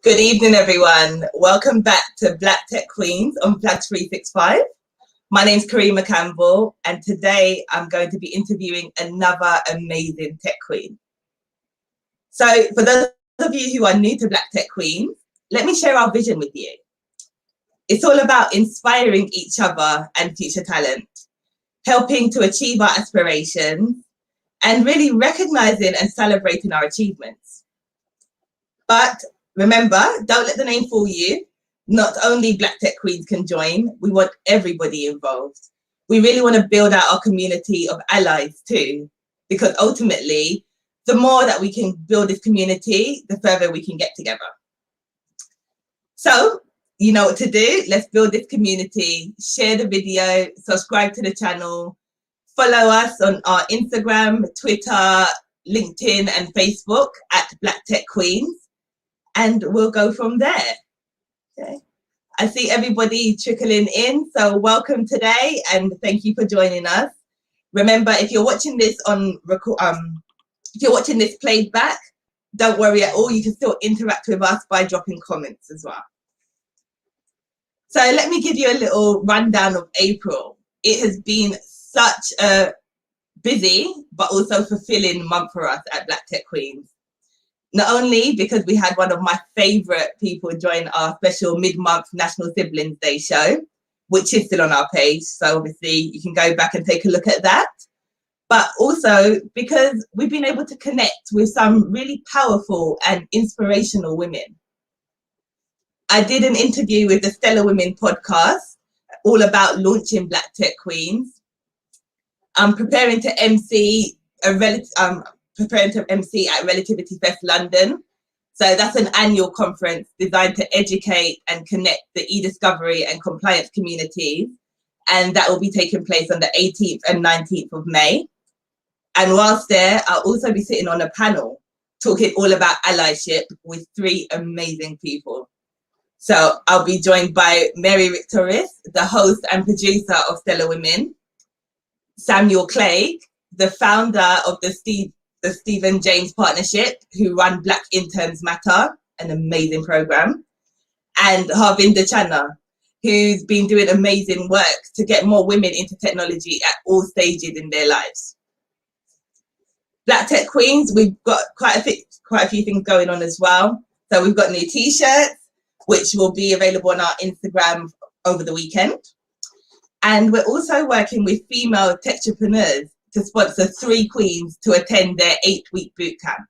Good evening, everyone. Welcome back to Black Tech Queens on Flags 365. My name's Karimah Campbell, and today I'm going to be interviewing another amazing tech queen. So for those of you who are new to Black Tech Queens, let me share our vision with you. It's all about inspiring each other and future talent, helping to achieve our aspirations, and really recognizing and celebrating our achievements. But remember, don't let the name fool you. Not only Black Tech Queens can join, we want everybody involved. We really want to build out our community of allies too, because ultimately, the more that we can build this community, the further we can get together. So, you know what to do. Let's build this community, share the video, subscribe to the channel, follow us on our Instagram, Twitter, LinkedIn, and Facebook at Black Tech Queens. And we'll go from there. Okay. I see everybody trickling in, so welcome today, and thank you for joining us. Remember, if you're watching this on if you're watching this played back, don't worry at all. You can still interact with us by dropping comments as well. So let me give you a little rundown of April. It has been such a busy but also fulfilling month for us at Black Tech Queens. Not only because we had one of my favorite people join our special mid-month National Siblings Day show, which is still on our page. So obviously you can go back and take a look at that. But also because we've been able to connect with some really powerful and inspirational women. I did an interview with the Stellar Women podcast, all about launching Black Tech Queens. I'm preparing to MC at Relativity Fest London. So that's an annual conference designed to educate and connect the e-discovery and compliance communities. And that will be taking place on the 18th and 19th of May. And whilst there, I'll also be sitting on a panel talking all about allyship with three amazing people. So I'll be joined by Mary Victoris, the host and producer of Stellar Women, Samuel Clegg, the founder of the Stephen James Partnership, who run Black Interns Matter, an amazing program, and Harvinder Channa, who's been doing amazing work to get more women into technology at all stages in their lives. Black Tech Queens, we've got quite a few things going on as well. So we've got new t-shirts, which will be available on our Instagram over the weekend. And we're also working with female techtrepreneurs to sponsor 3 queens to attend their 8-week boot camp.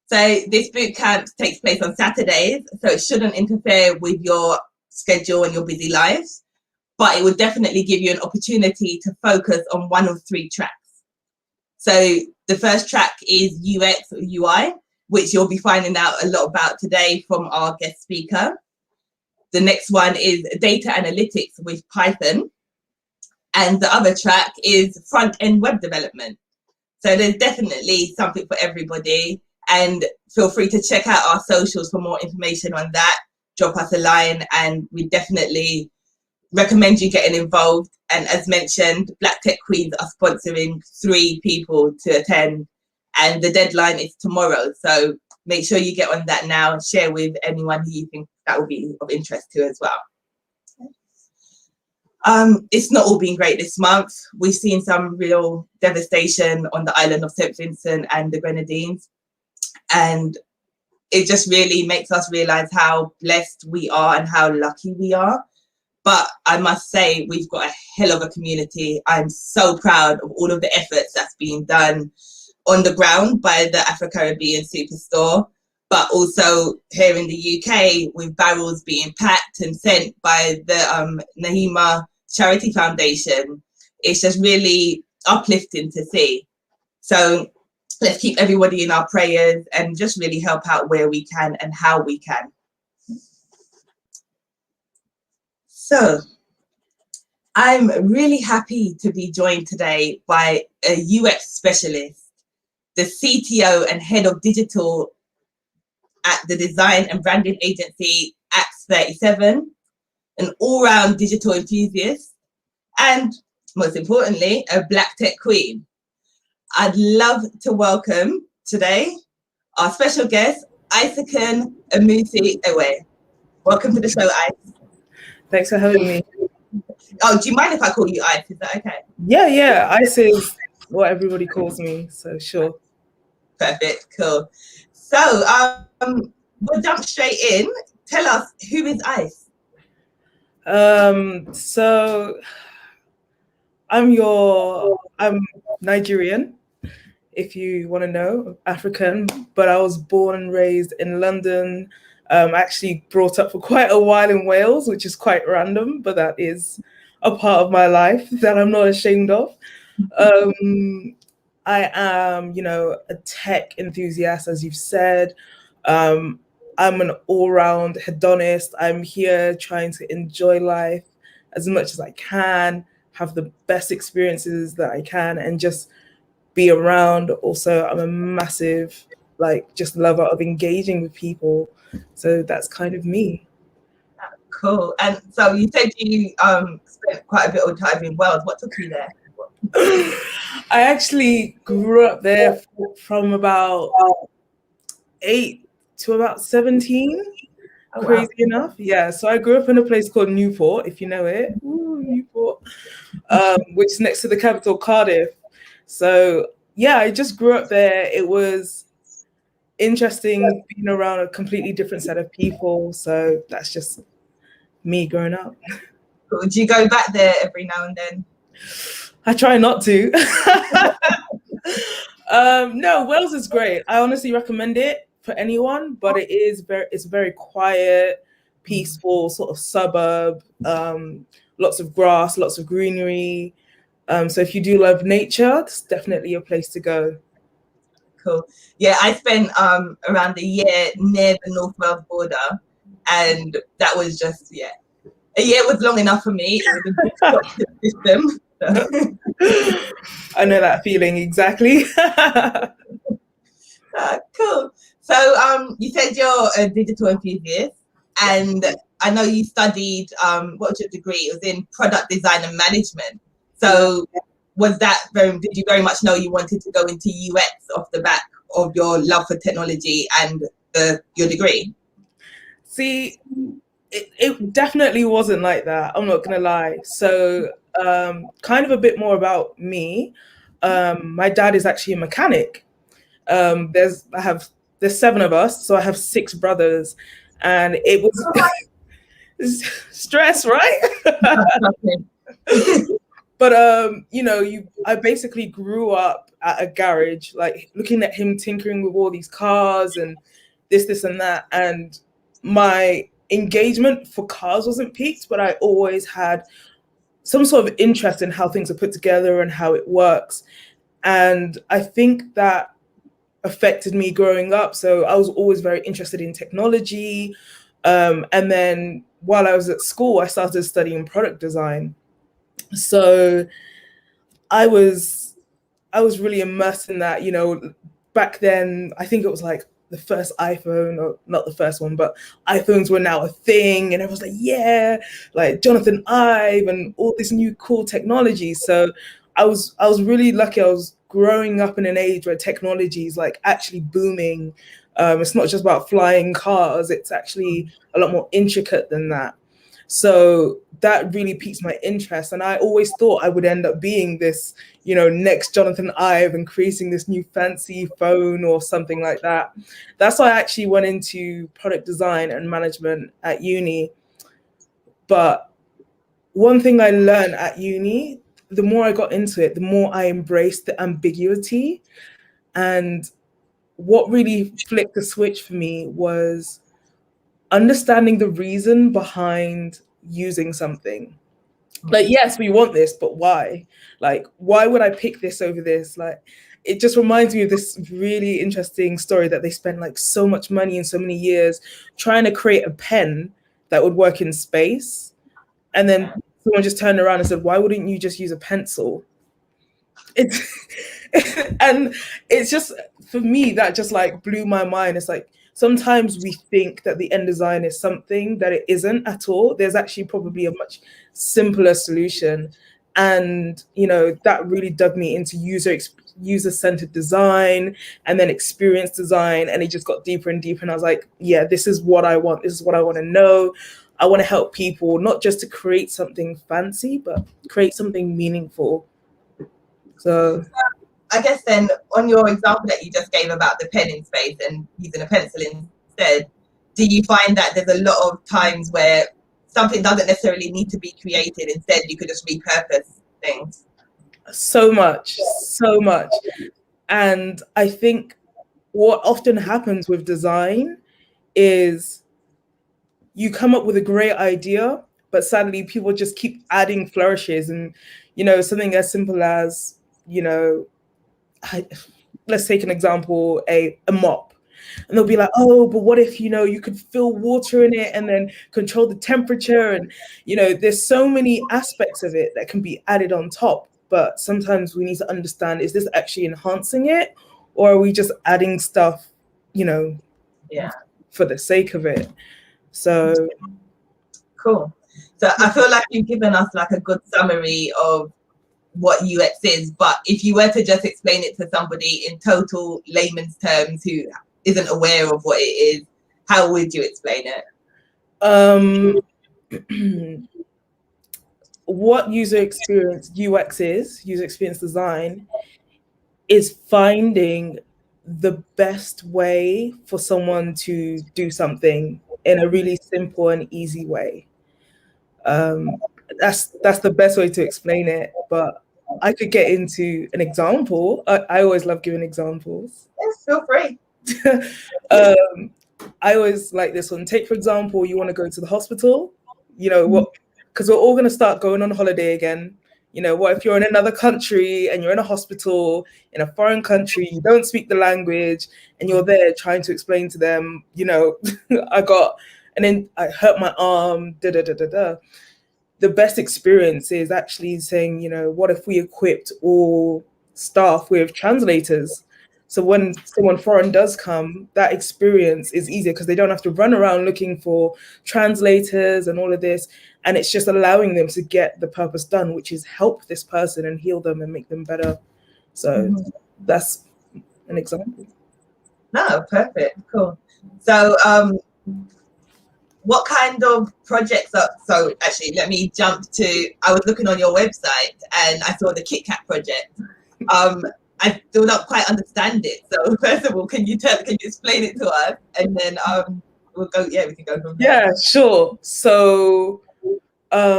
So this boot camp takes place on Saturdays, so it shouldn't interfere with your schedule and your busy lives, but it will definitely give you an opportunity to focus on one of 3 tracks. So the first track is UX or UI, which you'll be finding out a lot about today from our guest speaker. The next one is data analytics with Python. And the other track is front-end web development. So there's definitely something for everybody. And feel free to check out our socials for more information on that. Drop us a line, and we definitely recommend you getting involved. And as mentioned, Black Tech Queens are sponsoring 3 people to attend. And the deadline is tomorrow. So make sure you get on that now and share with anyone who you think that will be of interest to as well. It's not all been great this month. We've seen some real devastation on the island of St. Vincent and the Grenadines. And it just really makes us realize how blessed we are and how lucky we are. But I must say, we've got a hell of a community. I'm so proud of all of the efforts that's being done on the ground by the Afro-Caribbean Superstore, but also here in the UK with barrels being packed and sent by the Nahima Charity Foundation. It's just really uplifting to see. So let's keep everybody in our prayers and just really help out where we can and how we can. So I'm really happy to be joined today by a UX specialist, the CTO and Head of Digital at the design and branding agency Axe37, an all-round digital enthusiast, and most importantly, a Black Tech Queen. I'd love to welcome today our special guest, Isoken Imusi-Ehue. Welcome to the show, Ice. Thanks for having me. Oh, do you mind if I call you Ice? Is that okay? Yeah. Ice is what everybody calls me, so sure. Perfect, cool. So we'll jump straight in. Tell us, who is Ice? So I'm Nigerian, if you want to know, African, but I was born and raised in London. Actually brought up for quite a while in Wales, which is quite random, but that is a part of my life that I'm not ashamed of. I am, a tech enthusiast, as you've said. I'm an all-round hedonist. I'm here trying to enjoy life as much as I can, have the best experiences that I can, and just be around. Also, I'm a massive, just lover of engaging with people. So that's kind of me. Cool. And so you said you spent quite a bit of time in Wales. What took you there? I actually grew up there from about 8 to about 17. Oh, Crazy wow. enough. Yeah. So I grew up in a place called Newport, if you know it. Ooh, Newport. Which is next to the capital, Cardiff. So yeah, I just grew up there. It was interesting being around a completely different set of people. So that's just me growing up. Would you go back there every now and then? I try not to. No, Wales is great. I honestly recommend it for anyone, but it's very quiet, peaceful sort of suburb. Lots of grass, lots of greenery. So if you do love nature, it's definitely a place to go. Cool. Yeah, I spent around a year near the North Wales border, and that was just a year was long enough for me. It was a disruptive system. So. I know that feeling exactly. Cool. So you said you're a digital enthusiast, and I know you studied what was your degree? It was in product design and management. So did you very much know you wanted to go into UX off the back of your love for technology and your degree? See, it definitely wasn't like that. I'm not gonna lie. So kind of a bit more about me. My dad is actually a mechanic. There's 7 of us, so I have 6 brothers, and it was stress, right? But I basically grew up at a garage, like looking at him tinkering with all these cars and this and that, and my engagement for cars wasn't peaked, but I always had some sort of interest in how things are put together and how it works. And I think that affected me growing up. So I was always very interested in technology. And then while I was at school, I started studying product design. So I was really immersed in that. Back then, I think it was like the first iPhone, or not the first one, but iPhones were now a thing, and everyone's like, yeah, like Jonathan Ive and all this new cool technology. So I was really lucky. I was growing up in an age where technology is like actually booming. It's not just about flying cars, it's actually a lot more intricate than that. So that really piques my interest. And I always thought I would end up being this, next Jonathan Ive and creating this new fancy phone or something like that. That's why I actually went into product design and management at uni. But one thing I learned at uni, the more I got into it, the more I embraced the ambiguity. And what really flicked the switch for me was understanding the reason behind using something. Like, yes, we want this, but why? Like, why would I pick this over this? Like, it just reminds me of this really interesting story that they spent like so much money and so many years trying to create a pen that would work in space. And then someone just turned around and said, why wouldn't you just use a pencil? It's and it's just, for me, that just like blew my mind. It's like, sometimes we think that the end design is something that it isn't at all. There's actually probably a much simpler solution. And, that really dug me into user-centered design and then experience design. And it just got deeper and deeper. And I was like, yeah, this is what I want. This is what I want to know. I want to help people, not just to create something fancy, but create something meaningful. So I guess then, on your example that you just gave about the pen in space and using a pencil instead, do you find that there's a lot of times where something doesn't necessarily need to be created, instead you could just repurpose things? So much. And I think what often happens with design is you come up with a great idea, but sadly people just keep adding flourishes. And, something as simple as, let's take an example, a mop. And they'll be like, oh, but what if, you could fill water in it and then control the temperature? And, there's so many aspects of it that can be added on top. But sometimes we need to understand, is this actually enhancing it? Or are we just adding stuff, for the sake of it? So. Cool. So I feel like you've given us like a good summary of what UX is, but if you were to just explain it to somebody in total layman's terms who isn't aware of what it is, how would you explain it? What user experience UX is, user experience design, is finding the best way for someone to do something in a really simple and easy way. That's the best way to explain it, but I could get into an example. I always love giving examples. Yes, feel free. I always like this one. Take, for example, you want to go to the hospital, because we're all going to start going on holiday again. What if you're in another country and you're in a hospital in a foreign country, you don't speak the language, and you're there trying to explain to them, I hurt my arm, The best experience is actually saying, what if we equipped all staff with translators? So when someone foreign does come, that experience is easier because they don't have to run around looking for translators and all of this. And it's just allowing them to get the purpose done, which is help this person and heal them and make them better. So that's an example. No, perfect. Cool. So what kind of projects are, so actually let me jump to, I was looking on your website and I saw the KitKat project. I still not quite understand it. So first of all, can you explain it to us? And then we can go from there. Yeah, sure. So at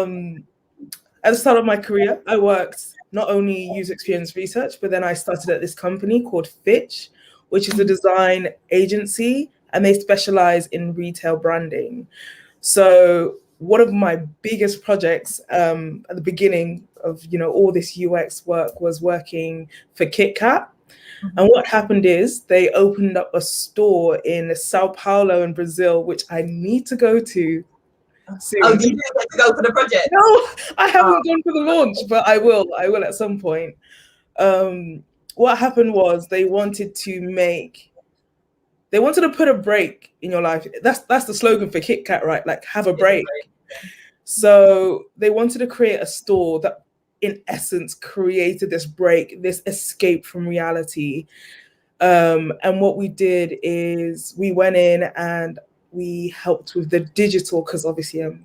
the start of my career, I worked not only user experience research, but then I started at this company called Fitch, which is a design agency, and they specialize in retail branding. So one of my biggest projects at the beginning of all this UX work was working for KitKat. And what happened is they opened up a store in Sao Paulo in Brazil, which I need to go to soon. Oh, you didn't get to go for the project? No, I haven't gone for the launch, but I will at some point. What happened was they wanted to put a break in your life. That's the slogan for KitKat, right? Like, have a break. So they wanted to create a store that, in essence, created this break, this escape from reality. And what we did is we went in and we helped with the digital, because obviously I'm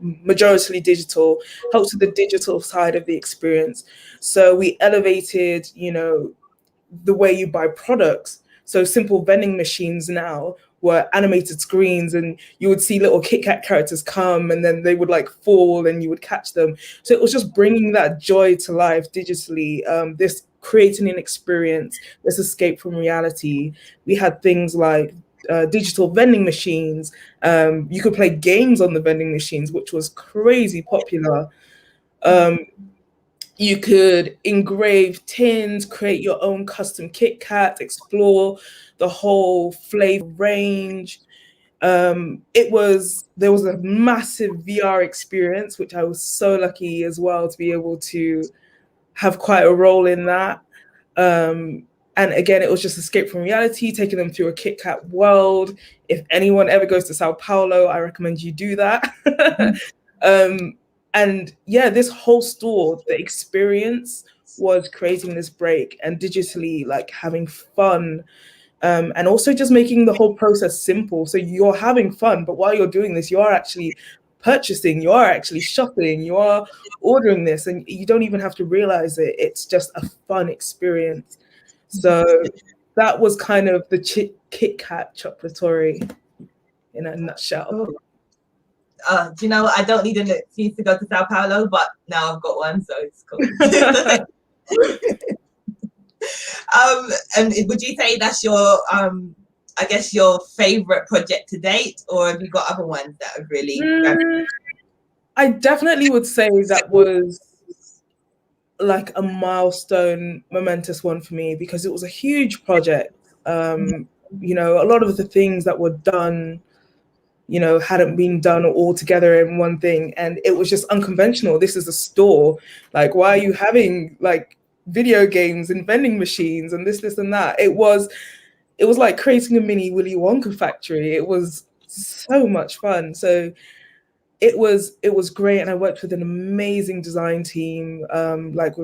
majority digital, helped with the digital side of the experience. So we elevated, the way you buy products. So simple vending machines now were animated screens, and you would see little KitKat characters come and then they would like fall and you would catch them. So it was just bringing that joy to life digitally, this creating an experience, this escape from reality. We had things like digital vending machines. You could play games on the vending machines, which was crazy popular. You could engrave tins, create your own custom KitKat, explore the whole flavor range. There was a massive VR experience, which I was so lucky as well to be able to have quite a role in that. And again, it was just escape from reality, taking them through a KitKat world. If anyone ever goes to Sao Paulo, I recommend you do that. And yeah, this whole store, the experience was creating this break and digitally like having fun, and also just making the whole process simple. So you're having fun, but while you're doing this, you are actually purchasing, you are actually shopping, you are ordering this, and you don't even have to realize it. It's just a fun experience. So that was kind of the Kit Kat chocolatory in a nutshell. Cool. Do you know what? I don't need an excuse to go to Sao Paulo, but now I've got one, so it's cool. And would you say that's your, I guess, your favorite project to date, or have you got other ones that have really? I definitely would say that was like a milestone, momentous one for me, because it was a huge project. You know, a lot of the things that were done, you know, hadn't been done all together in one thing, and it was just unconventional. This is a store. Like, why are you having like video games and vending machines and this and that? It was like creating a mini Willy Wonka factory. It was so much fun. So it was great, and I worked with an amazing design team. Like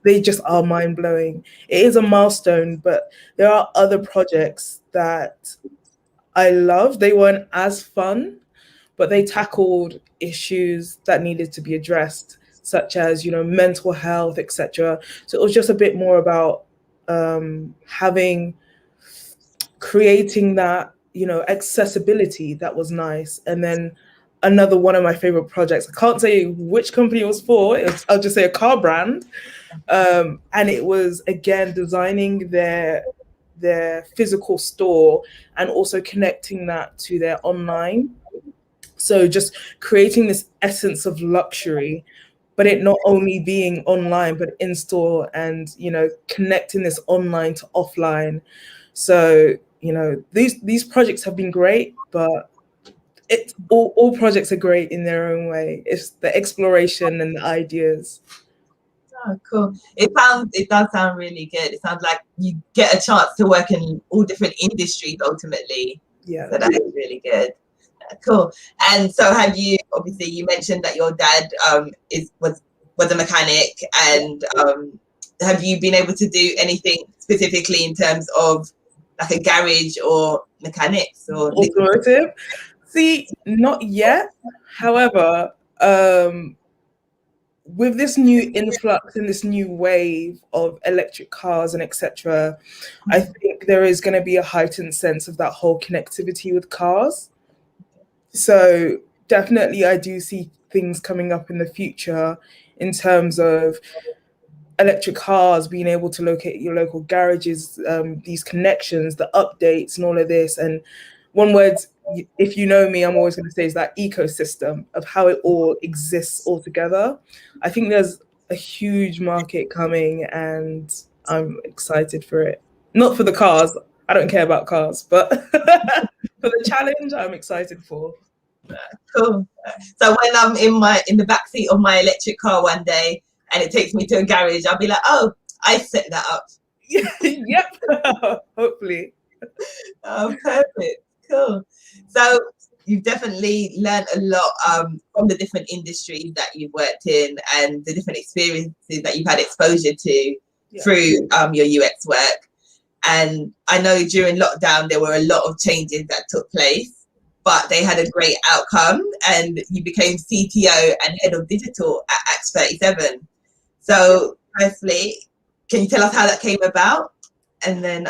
they just are mind blowing. It is a milestone, but there are other projects that I love. They weren't as fun, but they tackled issues that needed to be addressed, such as, you know, mental health, etc. So it was just a bit more about creating that, you know, accessibility that was nice. And then another one of my favorite projects, I can't say which company it was for, I'll just say a car brand. And it was, again, designing their physical store and also connecting that to their online. So just creating this essence of luxury, but it not only being online, but in store, and, you know, connecting this online to offline. So, you know, these projects have been great, but it's all projects are great in their own way. It's the exploration and the ideas. Oh, cool. It does sound really good. It sounds like you get a chance to work in all different industries ultimately. Yeah. So that is really good. Cool. And so obviously you mentioned that your dad was a mechanic, and have you been able to do anything specifically in terms of like a garage or mechanics or automotive? See, not yet. However, with this new influx and this new wave of electric cars and etc., I think there is going to be a heightened sense of that whole connectivity with cars. So definitely I do see things coming up in the future in terms of electric cars, being able to locate your local garages, these connections, the updates and all of this. And one word, if you know me, I'm always going to say, is that ecosystem of how it all exists all together. I think there's a huge market coming, and I'm excited for it. Not for the cars. I don't care about cars, but for the challenge, I'm excited for. Cool. So when I'm in the backseat of my electric car one day and it takes me to a garage, I'll be like, oh, I set that up. Yep. Hopefully. Oh, perfect. Cool. So you've definitely learned a lot from the different industries that you've worked in and the different experiences that you've had exposure to through your UX work. And I know during lockdown, there were a lot of changes that took place, but they had a great outcome, and you became CTO and Head of Digital at Axe 37. So firstly, can you tell us how that came about? And then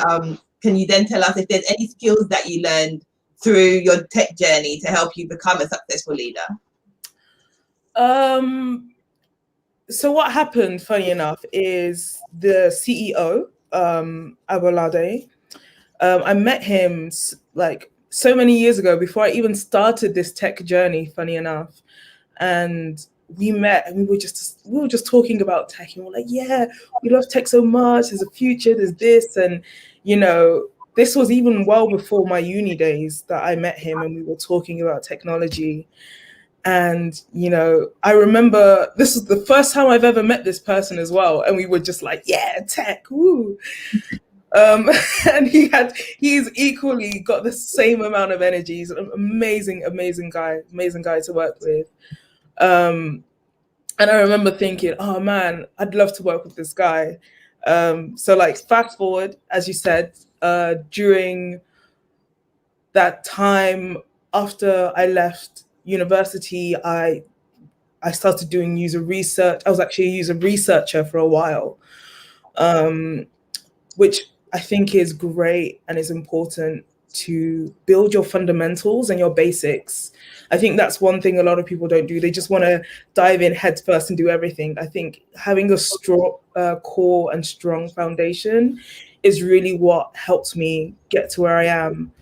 can you then tell us if there's any skills that you learned through your tech journey to help you become a successful leader? So what happened, funny enough, is the CEO, Abolade, I met him like so many years ago before I even started this tech journey, funny enough. And we met and we were just talking about tech, and we're like, yeah, we love tech so much. There's a future, there's this. And, you know, this was even well before my uni days that I met him, and we were talking about technology. And, you know, I remember this was the first time I've ever met this person as well. And we were just like, yeah, tech, woo. And he's equally got the same amount of energy. He's an amazing guy to work with. And I remember thinking, oh man, I'd love to work with this guy. So like fast forward, as you said, during that time after I left university, I started doing user research. I was actually a user researcher for a while, which I think is great and is important to build your fundamentals and your basics. I think that's one thing a lot of people don't do. They just want to dive in head first and do everything. I think having a strong core and strong foundation is really what helped me get to where I am.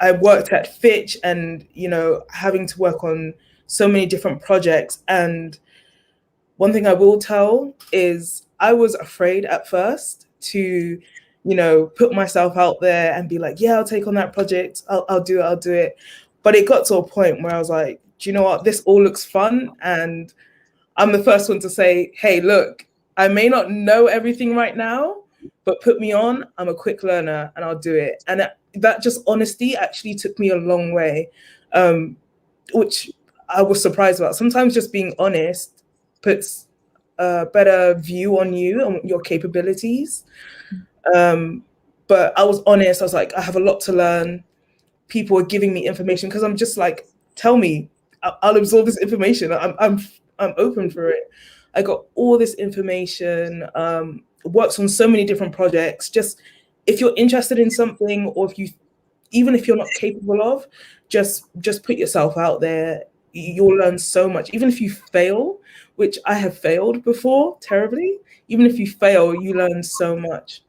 I worked at Fitch, and having to work on so many different projects. And one thing I will tell is I was afraid at first to put myself out there and be like, yeah, I'll take on that project. I'll do it. But it got to a point where I was like, do you know what? This all looks fun. And I'm the first one to say, hey, look, I may not know everything right now, but put me on. I'm a quick learner and I'll do it. And that just honesty actually took me a long way, which I was surprised about. Sometimes just being honest puts a better view on you and your capabilities. But I was honest. I was like, I have a lot to learn. People are giving me information because I'm just like, tell me, I'll absorb this information. I'm open for it. I got all this information, works on so many different projects. Just if you're interested in something, or even if you're not capable of, just put yourself out there. You'll learn so much. Even if you fail, which I have failed before terribly, even if you fail, you learn so much.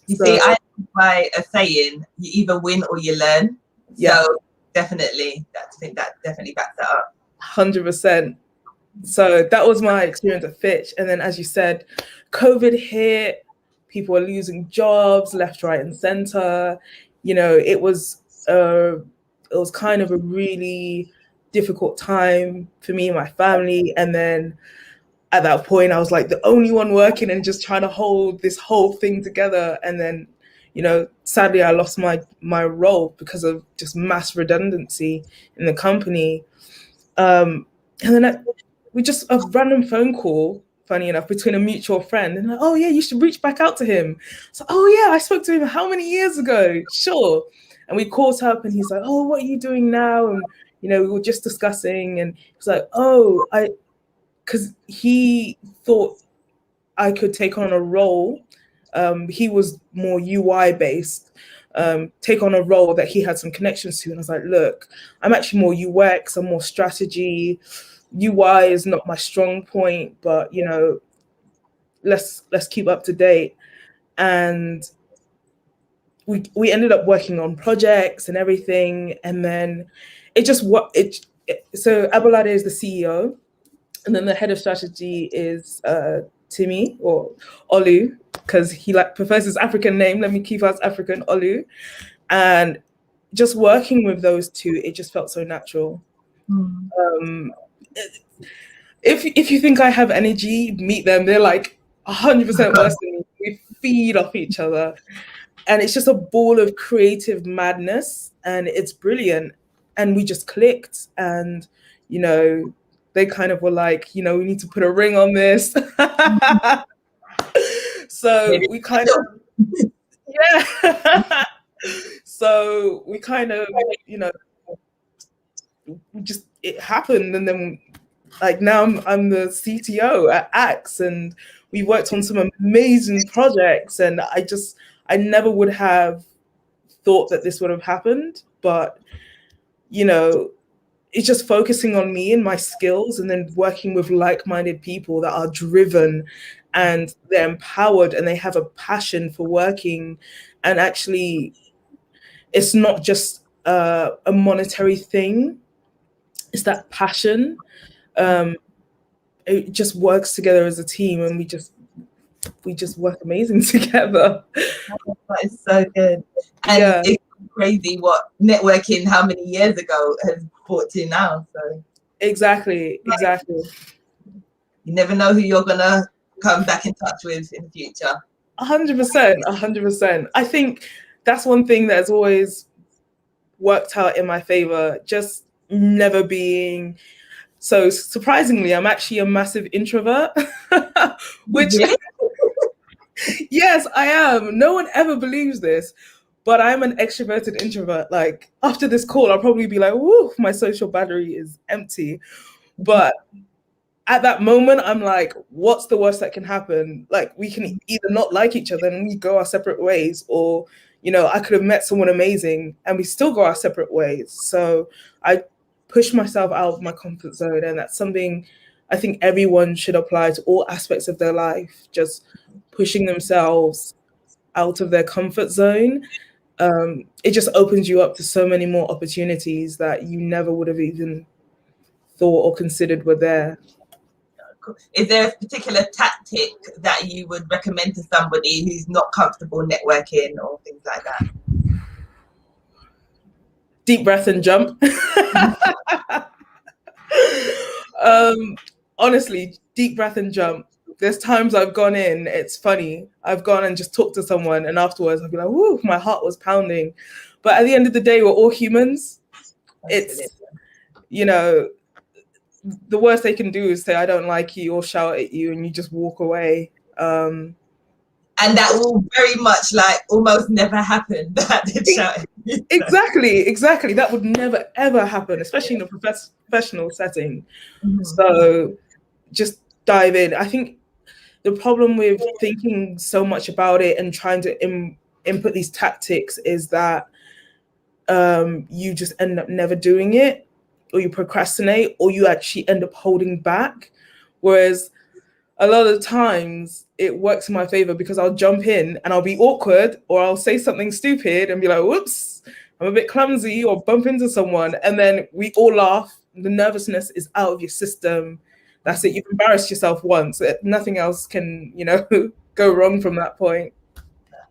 You see, I by a saying, you either win or you learn. Yeah. So definitely, I think that definitely backs that up. 100%. So that was my experience at Fitch. And then, as you said, COVID hit, people were losing jobs left, right, and center. It was kind of a really difficult time for me and my family. And then at that point, I was like the only one working and just trying to hold this whole thing together. And then, sadly, I lost my role because of just mass redundancy in the company. And then we just a random phone call, funny enough, between a mutual friend, and like, oh yeah, you should reach back out to him. So, oh yeah, I spoke to him how many years ago? Sure. And we caught up, and he's like, oh, what are you doing now? And we were just discussing, and he was like, oh, because he thought I could take on a role. He was more UI based, take on a role that he had some connections to. And I was like, look, I'm actually more UX, I'm more strategy. UI is not my strong point, but let's keep up to date. And we ended up working on projects and everything. And then so Abolade is the CEO, and then the head of strategy is Timmy, or Olu, because he prefers his African name. Let me keep us African, Olu. And just working with those two, it just felt so natural. If you think I have energy, meet them. They're like 100% worse than me. We feed off each other. And it's just a ball of creative madness, and it's brilliant. And we just clicked, and they kind of were like, we need to put a ring on this. So we kind of, yeah. So we kind of, just, it happened. And then now I'm the CTO at Axe, and we worked on some amazing projects. And I never would have thought that this would have happened, but, it's just focusing on me and my skills, and then working with like-minded people that are driven and they're empowered and they have a passion for working. And actually, it's not just a monetary thing. It's that passion. It just works together as a team, and we just work amazing together. That is so good. And yeah. It's crazy what networking how many years ago has brought to now. So Exactly. You never know who you're gonna come back in touch with in the future. 100%, 100%. I think that's one thing that's always worked out in my favor, just never being. So surprisingly, I'm actually a massive introvert, which Really? yes, I am. No one ever believes this, but I'm an extroverted introvert. Like after this call, I'll probably be like, woo, my social battery is empty. But at that moment, I'm like, what's the worst that can happen? Like we can either not like each other and we go our separate ways, or, I could have met someone amazing and we still go our separate ways. So I push myself out of my comfort zone, and that's something I think everyone should apply to all aspects of their life, just pushing themselves out of their comfort zone. It just opens you up to so many more opportunities that you never would have even thought or considered were there. Is there a particular tactic that you would recommend to somebody who's not comfortable networking or things like that? Deep breath and jump. Honestly, deep breath and jump. There's times I've gone in, it's funny, I've gone and just talked to someone, and afterwards I'll be like, whoo, my heart was pounding. But at the end of the day, we're all humans. It's, the worst they can do is say, I don't like you, or shout at you, and you just walk away. And that will very much almost never happen. Exactly. That would never, ever happen, especially in a professional setting. Mm-hmm. So just dive in. I think the problem with thinking so much about it and trying to input these tactics is that you just end up never doing it, or you procrastinate, or you actually end up holding back. Whereas a lot of the times it works in my favor, because I'll jump in and I'll be awkward, or I'll say something stupid and be like, whoops, I'm a bit clumsy, or bump into someone. And then we all laugh. The nervousness is out of your system. That's it. You've embarrassed yourself once. Nothing else can, go wrong from that point.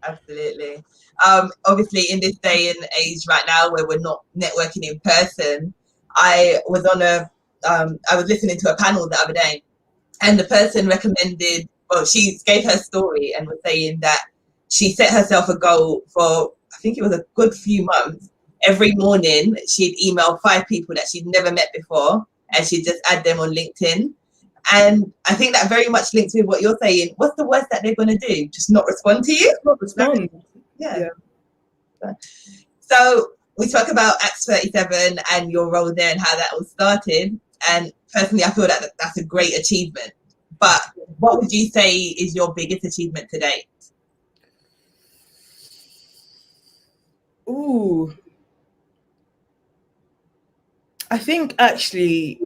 Absolutely. Obviously, in this day and age right now where we're not networking in person, I was listening to a panel the other day, and the person recommended, she gave her story and was saying that she set herself a goal for, I think it was a good few months. Every morning, she'd email 5 people that she'd never met before, and she'd just add them on LinkedIn. And I think that very much links with what you're saying. What's the worst that they're going to do? Just not respond to you? Not respond. Yeah. So we spoke about Acts 37 and your role there and how that all started. And personally, I feel that that's a great achievement. But what would you say is your biggest achievement to date? Ooh. I think actually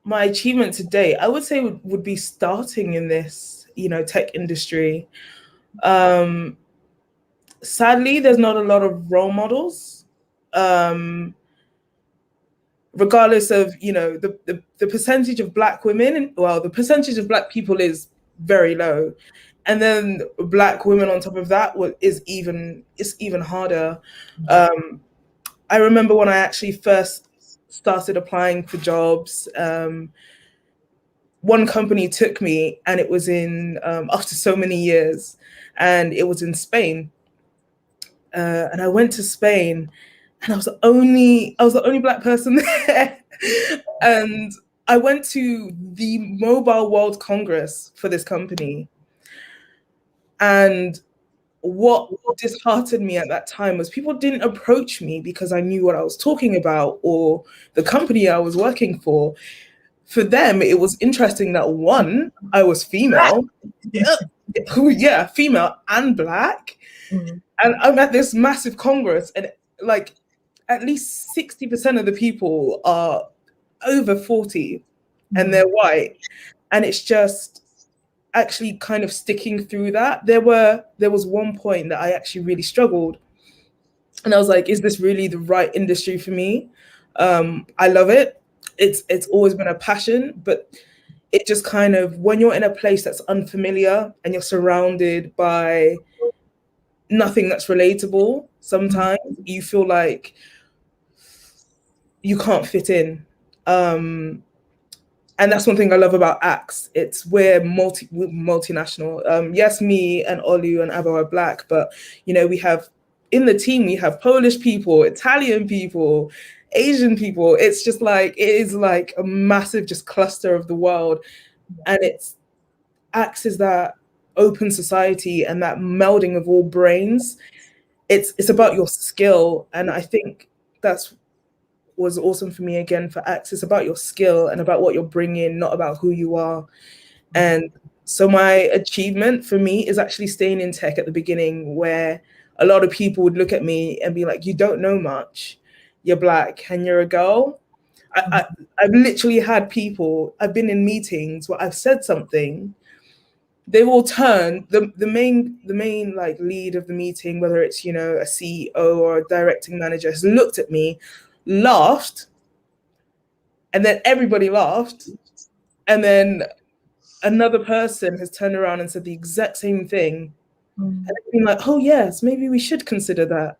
my achievement to date, I would say would be starting in this, tech industry. Sadly, there's not a lot of role models. Regardless of, the percentage of Black women, the percentage of Black people is very low. And then Black women on top of that is even harder. I remember when I actually first started applying for jobs, one company took me, and it was in after so many years, and it was in Spain. And I went to Spain, and I was the only Black person there. And I went to the Mobile World Congress for this company. And what disheartened me at that time was people didn't approach me because I knew what I was talking about or the company I was working for. For them, it was interesting that, one, I was female. Yeah, female and Black. Mm-hmm. And I'm at this massive Congress, and at least 60% of the people are over 40, and they're white. And it's just actually kind of sticking through that. There was one point that I actually really struggled, and I was like, is this really the right industry for me? I love it. It's always been a passion, but it just kind of, when you're in a place that's unfamiliar and you're surrounded by nothing that's relatable, sometimes you feel like you can't fit in. And that's one thing I love about Axe. We're multinational. Yes, me and Olu and Abo are Black, but we have in the team we have Polish people, Italian people, Asian people. It's just like it is like a massive just cluster of the world, and Axe is that open society and that melding of all brains. It's about your skill, and I think that's was awesome for me again for Axe. It's about your skill and about what you're bringing, not about who you are. And so my achievement for me is actually staying in tech at the beginning, where a lot of people would look at me and be like, you don't know much, you're Black and you're a girl. I've literally had people, I've been in meetings where I've said something, they will turn, the main like lead of the meeting, whether it's a CEO or a directing manager, has looked at me, laughed, and then everybody laughed, and then another person has turned around and said the exact same thing, and it's been like, oh yes, maybe we should consider that.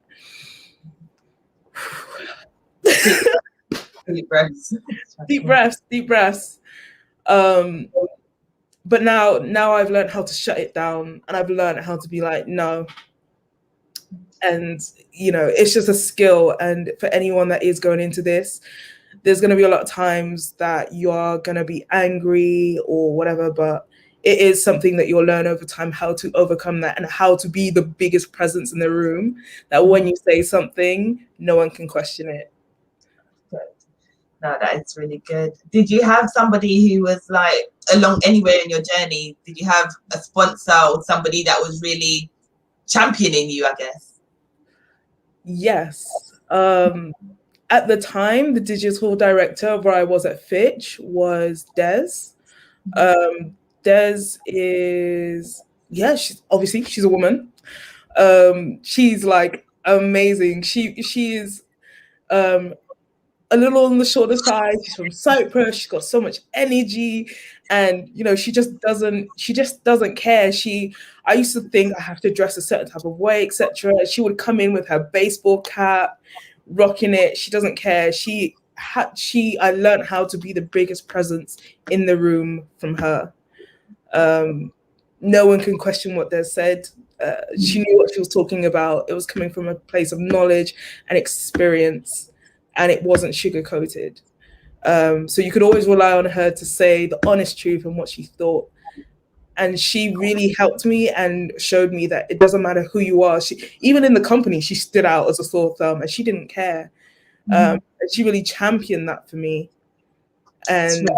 Deep breaths. Deep breaths. But now I've learned how to shut it down, and I've learned how to be like, no. And it's just a skill. And for anyone that is going into this, there's going to be a lot of times that you are going to be angry or whatever, but it is something that you'll learn over time, how to overcome that and how to be the biggest presence in the room, that when you say something, no one can question it. No, that is really good. Did you have somebody who was like along anywhere in your journey? Did you have a sponsor or somebody that was really championing you, I guess? Yes. At the time, the digital director where I was at Fitch was Des. Des is, she's a woman. She's like amazing. She is a little on the shorter side. She's from Cyprus. She's got so much energy, and she just doesn't care. I used to think I have to dress a certain type of way, etc. She would come in with her baseball cap, rocking it. She doesn't care. I learned how to be the biggest presence in the room from her. No one can question what they said. She knew what she was talking about. It was coming from a place of knowledge and experience, and it wasn't sugar-coated. So you could always rely on her to say the honest truth and what she thought. And she really helped me and showed me that it doesn't matter who you are. Even in the company, she stood out as a sore thumb, and she didn't care. And she really championed that for me. And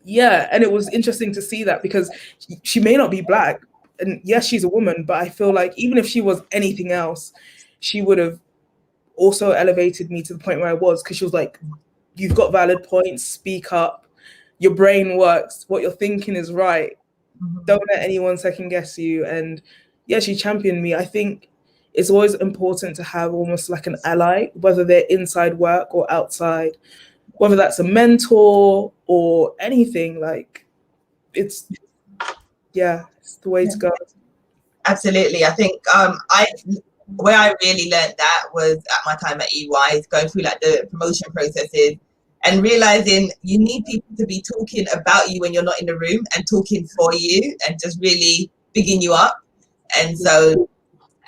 yeah, and it was interesting to see that, because she may not be Black, and yes, she's a woman, but I feel like even if she was anything else, she would have also elevated me to the point where I was, because she was like, you've got valid points, speak up, your brain works, what you're thinking is right, don't let anyone second guess you. And yeah, she championed me. I think it's always important to have almost like an ally, whether they're inside work or outside, whether that's a mentor or anything. Like it's the way to go. Absolutely. I think where I really learned that was at my time at EY, is going through like the promotion processes and realizing you need people to be talking about you when you're not in the room and talking for you and just really bigging you up. And so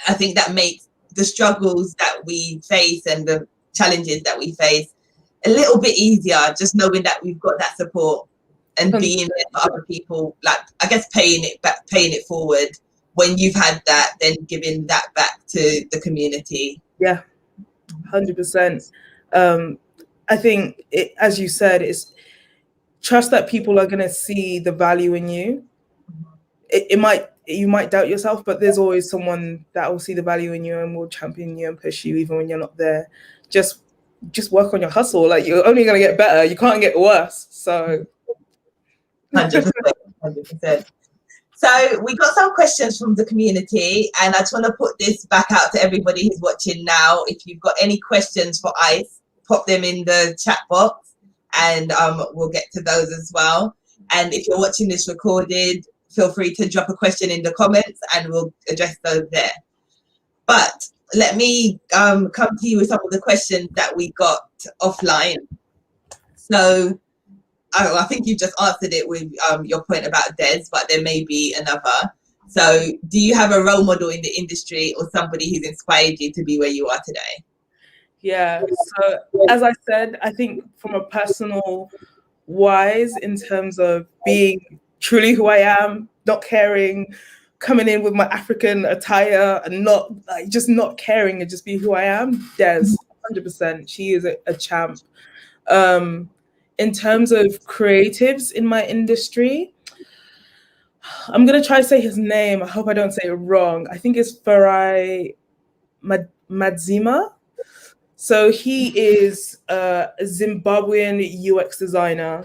I think that makes the struggles that we face and the challenges that we face a little bit easier, just knowing that we've got that support and being there for other people, like I guess paying it forward. When you've had that, then giving that back to the community. Yeah, 100%. I think, as you said, it's trust that people are going to see the value in you. You might doubt yourself, but there's always someone that will see the value in you and will champion you and push you even when you're not there. Just work on your hustle. Like, you're only going to get better. You can't get worse. So 100%. So we got some questions from the community, and I just want to put this back out to everybody who's watching now. If you've got any questions for Ice, pop them in the chat box, and we'll get to those as well. And if you're watching this recorded, feel free to drop a question in the comments, and we'll address those there. But let me come to you with some of the questions that we got offline. So I think you've just answered it with your point about Des, but there may be another. So do you have a role model in the industry or somebody who's inspired you to be where you are today? Yeah, so as I said, I think from a personal wise, in terms of being truly who I am, not caring, coming in with my African attire and not like just not caring and just be who I am, Des, 100%. She is a champ. In terms of creatives in my industry, I'm gonna try to say his name. I hope I don't say it wrong. I think it's Farai Madzima. So he is a Zimbabwean UX designer.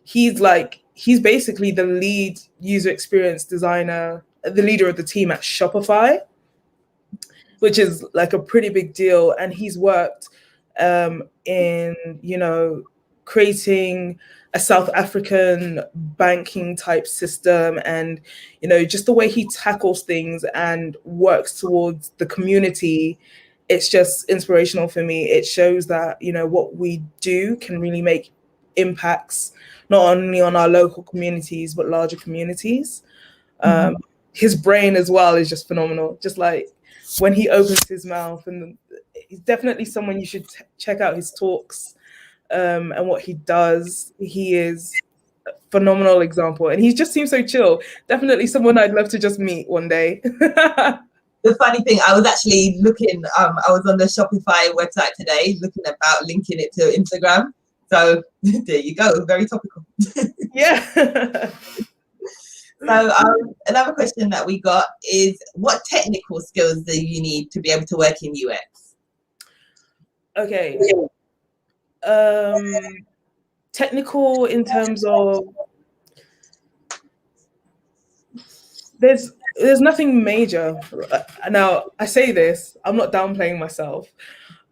He's basically the lead user experience designer, the leader of the team at Shopify, which is like a pretty big deal. And he's worked in, creating a South African banking type system, and just the way he tackles things and works towards the community. It's just inspirational for me. It shows that what we do can really make impacts not only on our local communities but larger communities. His brain as well is just phenomenal. Just like when he opens his mouth, and he's definitely someone you should check out his talks and what he does. He is a phenomenal example, and he just seems so chill. Definitely someone I'd love to just meet one day. The funny thing, I was actually looking, I was on the Shopify website today, looking about linking it to Instagram. So there you go, very topical. Yeah. So another question that we got is, what technical skills do you need to be able to work in UX? Okay. Technical in terms of, there's nothing major. Now, I say this, I'm not downplaying myself.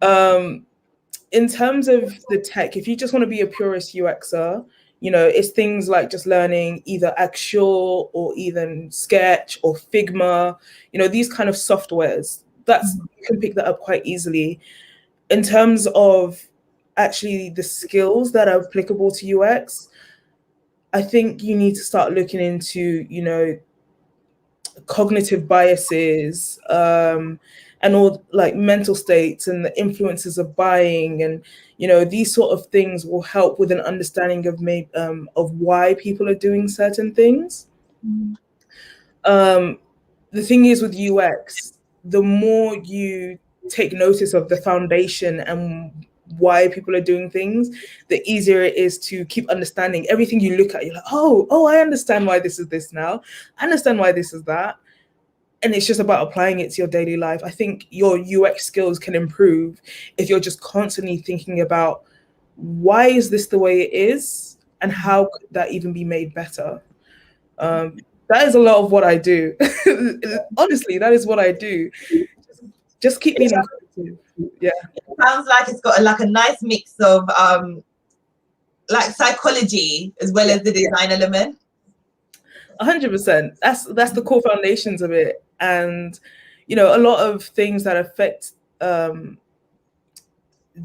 In terms of the tech, if you just want to be a purist UXer, it's things like just learning either Actual or even Sketch or Figma, these kind of softwares. You can pick that up quite easily. In terms of actually the skills that are applicable to UX, I think you need to start looking into, cognitive biases, and all like mental states and the influences of buying, and these sort of things will help with an understanding of why people are doing certain things. The thing is with UX, the more you take notice of the foundation and why people are doing things, the easier it is to keep understanding everything you look at. You're like, oh, I understand why this is this now. I understand why this is that. And it's just about applying it to your daily life. I think your UX skills can improve if you're just constantly thinking about, why is this the way it is? And how could that even be made better? That is a lot of what I do. Honestly, that is what I do. Just keep being creative. Yeah. It sounds like it's got a nice mix of like psychology as well as the design element. 100%. That's the core foundations of it. And a lot of things that affect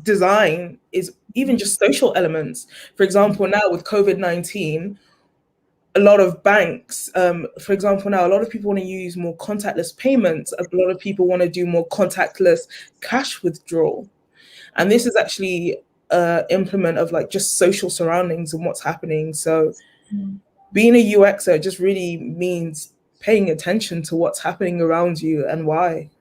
design is even just social elements. For example, now with COVID-19, a lot of banks, for example, now a lot of people want to use more contactless payments. A lot of people want to do more contactless cash withdrawal. And this is actually implement of like just social surroundings and what's happening. So being a UXer just really means paying attention to what's happening around you and why.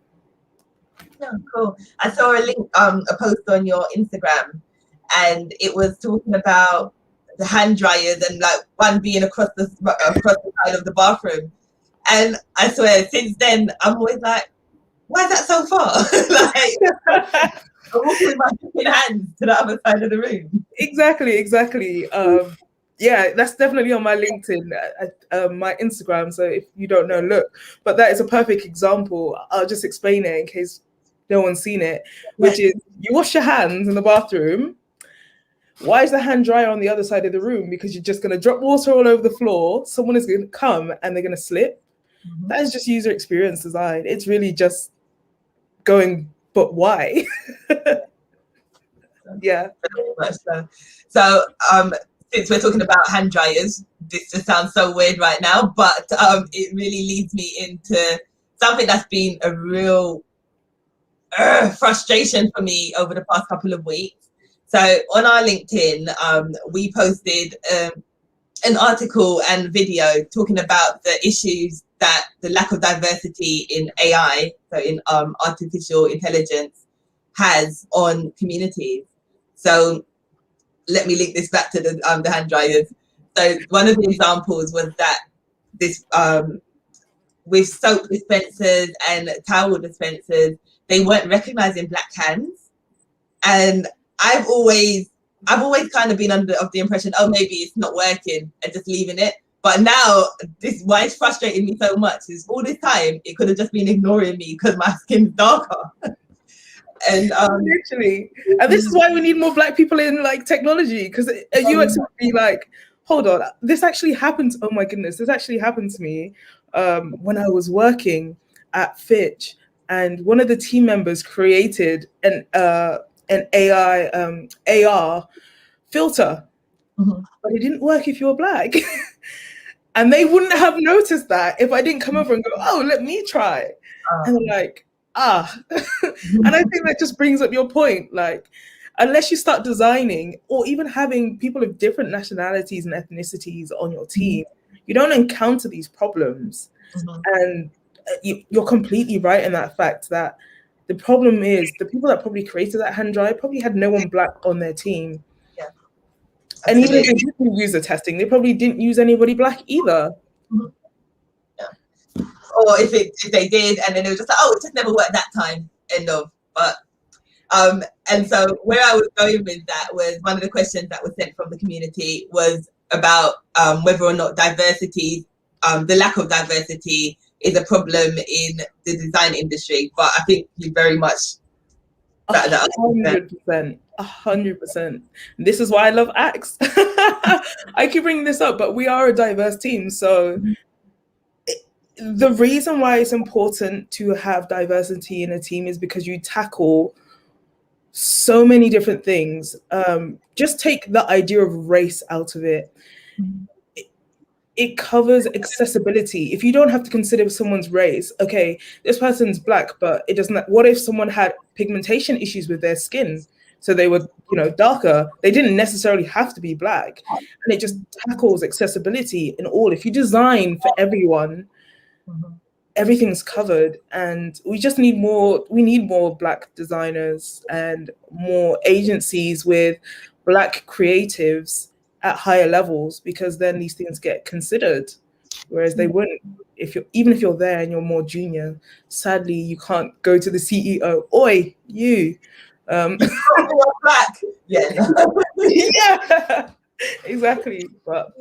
Yeah, cool. I saw a link, a post on your Instagram, and it was talking about the hand dryers and like one being across the side of the bathroom. And I swear, since then, I'm always like, why is that so far? Like, I'm walking with my fucking hands to the other side of the room. Exactly. Yeah, that's definitely on my LinkedIn, my Instagram. So if you don't know, look. But that is a perfect example. I'll just explain it in case no one's seen it, which is you wash your hands in the bathroom. Why is the hand dryer on the other side of the room? Because you're just going to drop water all over the floor. Someone is going to come and they're going to slip. That is just user experience design. It's really just going, but why? Yeah. So since we're talking about hand dryers, this just sounds so weird right now, but it really leads me into something that's been a real frustration for me over the past couple of weeks. So on our LinkedIn, we posted an article and video talking about the issues that the lack of diversity in AI, so in artificial intelligence, has on communities. So let me link this back to the hand dryers. So one of the examples was that this with soap dispensers and towel dispensers, they weren't recognizing Black hands. And I've always kind of been under the impression, oh, maybe it's not working and just leaving it. But now, why it's frustrating me so much is all this time, it could have just been ignoring me because my skin's darker. And literally, and this is why we need more Black people in like technology, because a UX would be like, hold on, this actually happened. Oh my goodness, this actually happened to me when I was working at Fitch, and one of the team members created an AI AR filter, but it didn't work if you're Black. And they wouldn't have noticed that if I didn't come over and go, oh, let me try. And they're like, and I think that just brings up your point. Like, unless you start designing or even having people of different nationalities and ethnicities on your team, you don't encounter these problems. And you're completely right in that fact that the problem is the people that probably created that hand dryer probably had no one Black on their team. And even if they didn't use the testing, they probably didn't use anybody Black either. Or if they did, and then it was just like, oh, it just never worked that time, end of. But and so where I was going with that was one of the questions that was sent from the community was about whether or not diversity, the lack of diversity, is a problem in the design industry. But I think you very much 100%. 100%. This is why I love Axe. I keep bringing this up, but we are a diverse team. So the reason why it's important to have diversity in a team is because you tackle so many different things. Just take the idea of race out of it. It covers accessibility. If you don't have to consider someone's race, okay, this person's Black, but it doesn't. What if someone had pigmentation issues with their skin? So they were, darker. They didn't necessarily have to be Black. And it just tackles accessibility in all. If you design for everyone, everything's covered. And we just need more. We need more Black designers and more agencies with Black creatives at higher levels, because then these things get considered, whereas they wouldn't even if you're there and you're more junior. Sadly, you can't go to the CEO, oi, you. Black. Yeah. Yeah, exactly. But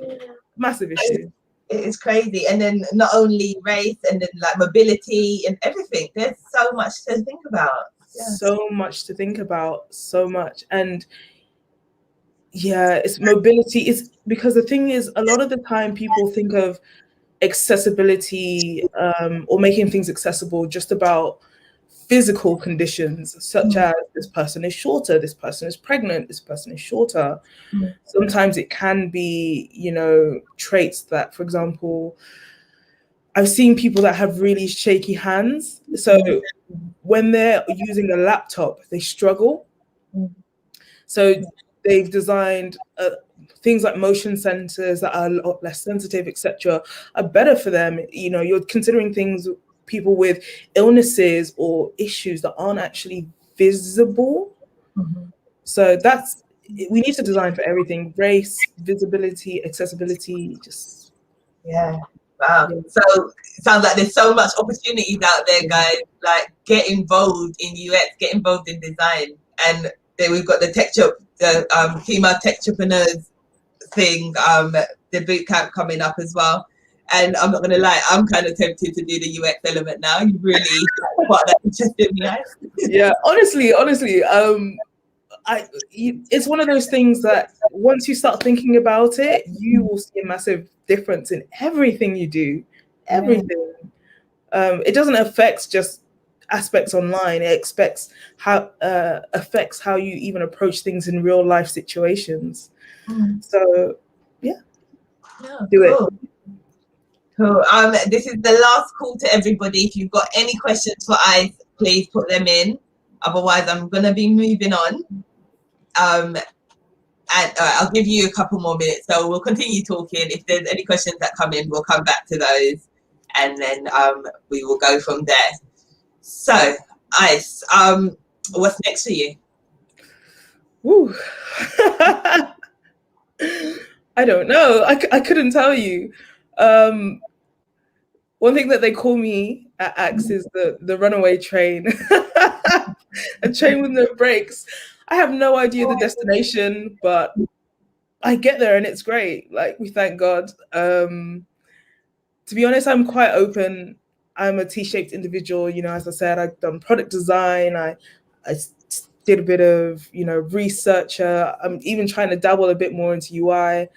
massive issue. It's crazy. And then not only race, and then like mobility and everything. There's so much to think about. So much to think about. So much. And yeah, it's mobility. It's because the thing is, a lot of the time people think of accessibility or making things accessible just about physical conditions, such as this person is shorter, this person is pregnant, this person is shorter. Sometimes it can be, traits that, for example, I've seen people that have really shaky hands. So when they're using a laptop, they struggle. So they've designed things like motion sensors that are a lot less sensitive, etc., are better for them. You're considering people with illnesses or issues that aren't actually visible. So we need to design for everything: race, visibility, accessibility. Wow. So it sounds like there's so much opportunities out there, guys. Like, get involved in UX, get involved in design. And then we've got the female tech entrepreneurs thing, the boot camp coming up as well. And I'm not gonna lie, I'm kind of tempted to do the UX element now. You really sparked that interest in me, guys. Yeah, honestly, it's one of those things that once you start thinking about it, you will see a massive difference in everything you do. Everything. It doesn't affect just aspects online. It affects how you even approach things in real life situations. So yeah, do cool. it. Cool. This is the last call to everybody. If you've got any questions for Ice, please put them in. Otherwise, I'm gonna be moving on. And I'll give you a couple more minutes. So we'll continue talking. If there's any questions that come in, we'll come back to those, and then we will go from there. So, Ice, what's next for you? Woo. I don't know. I couldn't tell you. One thing that they call me at Axe is the runaway train. A train with no brakes. I have no idea the destination, but I get there and it's great. Like, we thank God. To be honest, I'm quite open. I'm a T-shaped individual. You know, as I said, I've done product design. I did a bit of, research. I'm even trying to dabble a bit more into UI.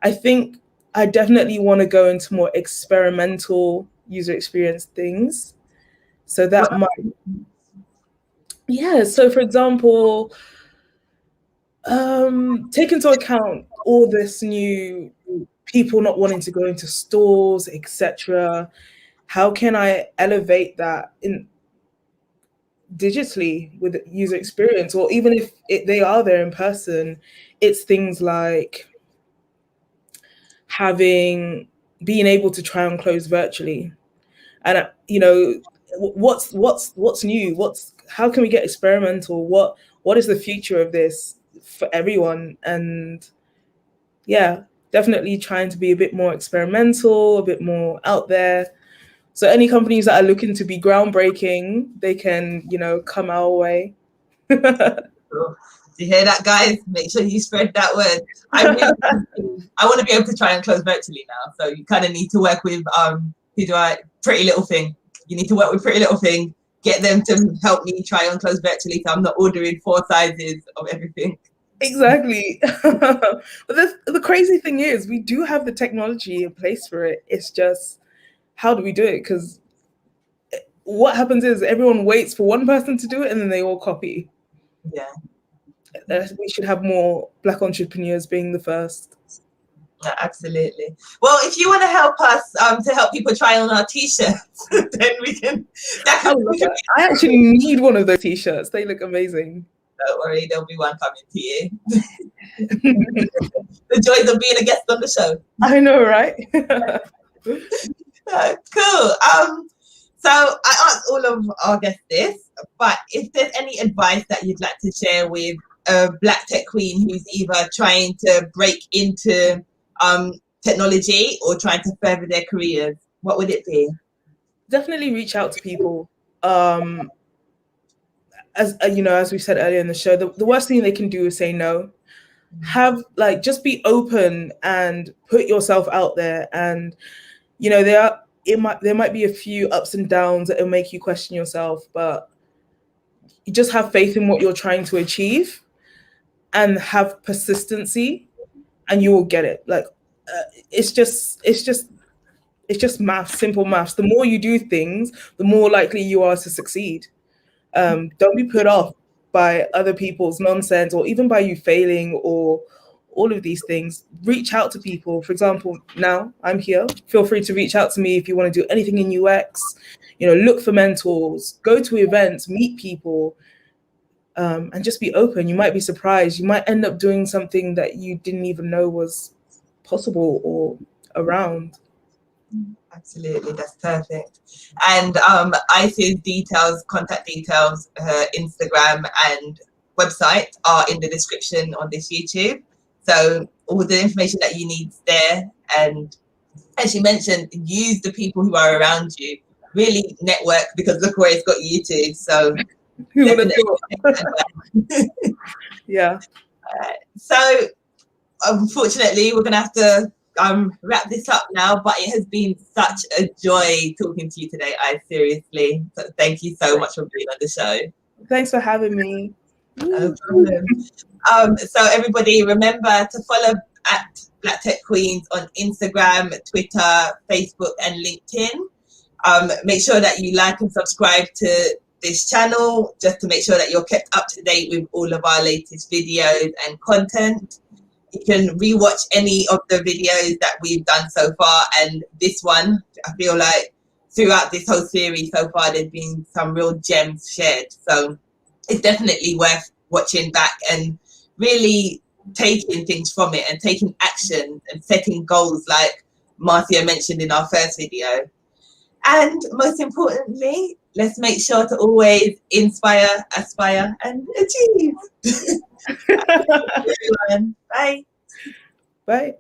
I think I definitely want to go into more experimental user experience things. So that might, so for example, take into account all this new people not wanting to go into stores, etc. How can I elevate that in digitally with user experience? Or even if they are there in person, it's things like being able to try on clothes virtually. And what's new? How can we get experimental? What is the future of this for everyone? And yeah, definitely trying to be a bit more experimental, a bit more out there. So any companies that are looking to be groundbreaking, they can, come our way. Cool. Do you hear that, guys? Make sure you spread that word. I want to be able to try and close virtually now. So you kind of need to work with Pretty Little Thing. You need to work with Pretty Little Thing. Get them to help me try on clothes virtually, so I'm not ordering 4 sizes of everything. Exactly. But the crazy thing is, we do have the technology in place for it. It's just, how do we do it? Because what happens is everyone waits for one person to do it and then they all copy. Yeah. We should have more Black entrepreneurs being the first. Yeah, absolutely. Well, if you want to help us to help people try on our t-shirts, then we can. I actually need one of those t-shirts. They look amazing. Don't worry, there'll be one coming to you. The joys of being a guest on the show. I know, right? Cool. So I asked all of our guests this, but if there's any advice that you'd like to share with a Black tech queen who's either trying to break into technology or trying to further their careers, what would it be? Definitely reach out to people. As we said earlier in the show, the worst thing they can do is say no. Just be open and put yourself out there. And there might be a few ups and downs that will make you question yourself, but you just have faith in what you're trying to achieve and have persistency, and you will get it. It's just math, simple maths. The more you do things, the more likely you are to succeed. Don't be put off by other people's nonsense or even by you failing or all of these things. Reach out to people. For example, now I'm here. Feel free to reach out to me if you want to do anything in UX. Look for mentors, go to events, meet people, and just be open. You might be surprised. You might end up doing something that you didn't even know was possible or around. Absolutely, that's perfect. And Ice's contact details, her Instagram and website are in the description on this YouTube. So all the information that you need is there. And as you mentioned, use the people who are around you. Really network, because look where it's got you to. So who would have thought? Yeah. So unfortunately, we're gonna have to wrap this up now, but it has been such a joy talking to you today, seriously. So thank you so much for being on the show. Thanks for having me. No problem. So everybody, remember to follow at Black Tech Queens on Instagram, Twitter, Facebook, and LinkedIn. Make sure that you like and subscribe to this channel, just to make sure that you're kept up to date with all of our latest videos and content. You can rewatch any of the videos that we've done so far, and this one, I feel like throughout this whole series so far, there's been some real gems shared. So it's definitely worth watching back and really taking things from it and taking action and setting goals like Marcia mentioned in our first video. And most importantly, let's make sure to always inspire, aspire, and achieve. Everyone. Bye. Bye.